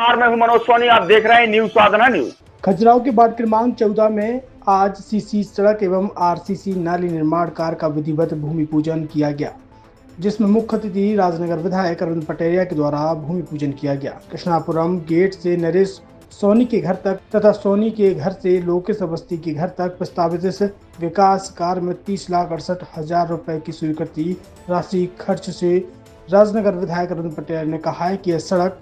मैं हूं मनोज सोनी, आप देख रहे हैं न्यूज साधना न्यूज। खजुराहो के वार्ड क्रमांक 14 में आज सीसी सड़क एवं आरसीसी नाली निर्माण कार्य का विधिवत भूमि पूजन किया गया, जिसमें मुख्य अतिथि राजनगर विधायक अरविंद पटेरिया के द्वारा भूमि पूजन किया गया। कृष्णापुरम गेट से नरेश सोनी के घर तक तथा सोनी के घर से लोकेश अवस्थी के घर तक प्रस्तावित इस विकास कार्य में 30,68,000 रुपए की स्वीकृति राशि खर्च से राजनगर विधायक अरविंद पटेरिया ने कहा है कि यह सड़क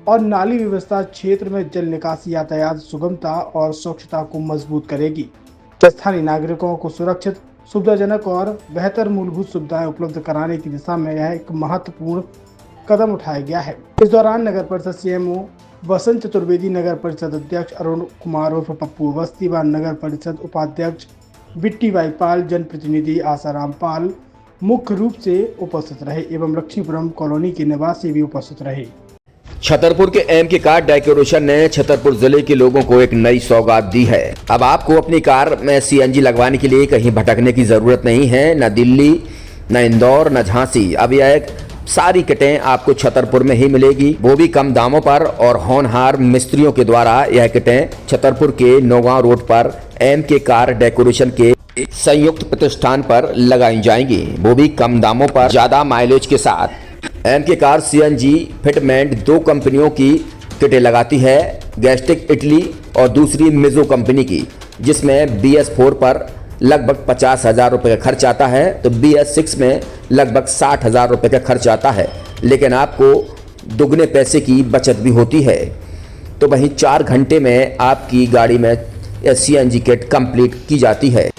और नाली व्यवस्था क्षेत्र में जल निकासी, यातायात सुगमता और स्वच्छता को मजबूत करेगी। स्थानीय नागरिकों को सुरक्षित, सुविधाजनक और बेहतर मूलभूत सुविधाएं उपलब्ध कराने की दिशा में यह एक महत्वपूर्ण कदम उठाया गया है। इस दौरान नगर परिषद सीएमओ वसंत चतुर्वेदी, नगर परिषद अध्यक्ष अरुण कुमार उर्फ पप्पू अवस्थी व नगर परिषद उपाध्यक्ष बिट्टी बाई पाल, जनप्रतिनिधि आसाराम पाल मुख्य रूप से उपस्थित रहे एवं लक्ष्मीपुरम कॉलोनी के निवासी भी उपस्थित रहे। छतरपुर के एमके कार डेकोरेशन ने छतरपुर जिले के लोगों को एक नई सौगात दी है। अब आपको अपनी कार में सीएनजी लगवाने के लिए कहीं भटकने की जरूरत नहीं है, न दिल्ली, न इंदौर, न झांसी। अब यह एक सारी किटें आपको छतरपुर में ही मिलेगी, वो भी कम दामों पर और होनहार मिस्त्रियों के द्वारा। यह किटें छतरपुर के नौगांव रोड पर एमके कार डेकोरेशन के संयुक्त प्रतिष्ठान पर लगाई जाएंगी, वो भी कम दामों पर, ज्यादा माइलेज के साथ। एमके कार सीएनजी फिटमेंट 2 कंपनियों की किटें लगाती है, गैस्टिक इटली और दूसरी मिजो कंपनी की, जिसमें BS4 पर लगभग 50,000 रुपये का खर्च आता है, तो BS6 में लगभग 60,000 रुपये का खर्च आता है, लेकिन आपको दुगने पैसे की बचत भी होती है। तो वहीं 4 घंटे में आपकी गाड़ी में सीएनजी किट कंप्लीट की जाती है।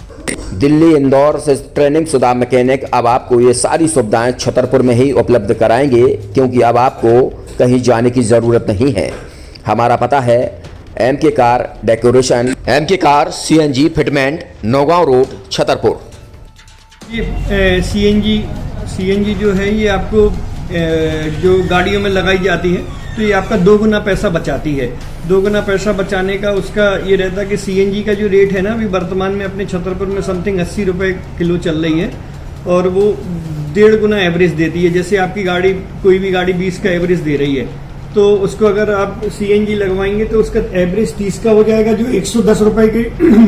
दिल्ली, इंदौर से ट्रेनिंग शुदा मैकेनिक अब आपको ये सारी सुविधाएं छतरपुर में ही उपलब्ध कराएंगे, क्योंकि अब आपको कहीं जाने की ज़रूरत नहीं है। हमारा पता है MK car decoration, MK car CNG fitment, Naugaon road, Chhatarpur. ये सीएनजी जो है ये आपको जो गाड़ियों में लगाई जाती है, तो ये आपका 2 गुना पैसा बचाती है। 2 गुना पैसा बचाने का उसका ये रहता है कि सीएनजी का जो रेट है ना, अभी वर्तमान में अपने छतरपुर में समथिंग 80 रुपये किलो चल रही है, और वो 1.5 गुना एवरेज देती है। जैसे आपकी गाड़ी, कोई भी गाड़ी 20 का एवरेज दे रही है, तो उसको अगर आप सीएनजी लगवाएंगे तो उसका एवरेज 30 का हो जाएगा, जो 110 रुपये के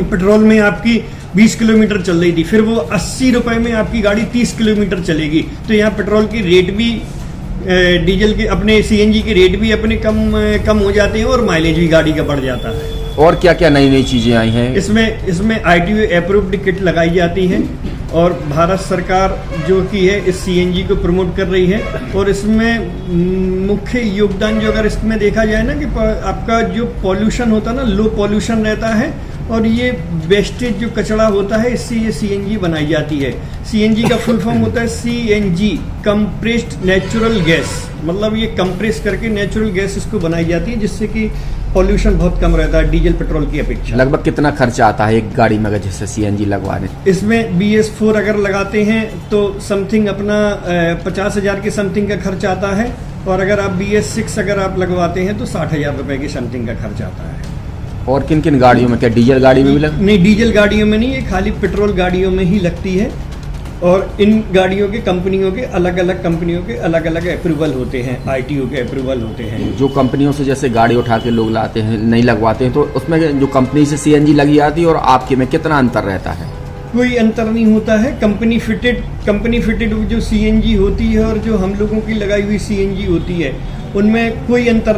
पेट्रोल में आपकी 20 किलोमीटर चल रही थी, फिर वो 80 रुपये में आपकी गाड़ी 30 किलोमीटर चलेगी। तो यहाँ पेट्रोल की रेट भी, डीजल के, अपने सीएनजी के रेट भी अपने कम हो जाते हैं और माइलेज भी गाड़ी का बढ़ जाता है। और क्या क्या नई नई चीजें आई हैं? इसमें ITO अप्रूव्ड किट लगाई जाती है, और भारत सरकार जो की है इस सीएनजी को प्रमोट कर रही है। और इसमें मुख्य योगदान जो अगर इसमें देखा जाए ना, कि आपका जो पॉल्यूशन होता है ना, लो पॉल्यूशन रहता है, और ये वेस्टेज जो कचरा होता है, इससे ये सीएनजी बनाई जाती है। सीएनजी का फुल फॉर्म होता है CNG, कंप्रेस्ड नेचुरल गैस, मतलब ये कंप्रेस करके नेचुरल गैस इसको बनाई जाती है, जिससे कि पॉल्यूशन बहुत कम रहता है डीजल पेट्रोल की अपेक्षा। लगभग कितना खर्चा आता है एक गाड़ी में अगर जैसे सीएनजी लगवाने? इसमें BS4 अगर लगाते हैं तो समथिंग अपना 50,000 के समथिंग का खर्च आता है, और अगर आप BS6 अगर आप लगवाते हैं तो 60,000 रुपए की समथिंग का खर्च आता है। और किन किन गाड़ियों में? क्या डीजल गाड़ी में भी नहीं, डीजल गाड़ियों में नहीं, ये खाली पेट्रोल गाड़ियों में ही लगती है। और इन गाड़ियों के कंपनियों के अलग अलग अप्रूवल होते हैं, ITO के अप्रूवल होते हैं। जो कंपनियों से जैसे गाड़ी उठा के लोग लाते हैं, नहीं लगवाते हैं, तो उसमें जो कंपनी से सीएनजी लगी आती है और आपके में कितना अंतर रहता है? कोई अंतर नहीं होता है। कंपनी फिटेड जो सीएनजी होती है और जो हम लोगों की लगाई हुई सीएनजी होती है, उनमें कोई अंतर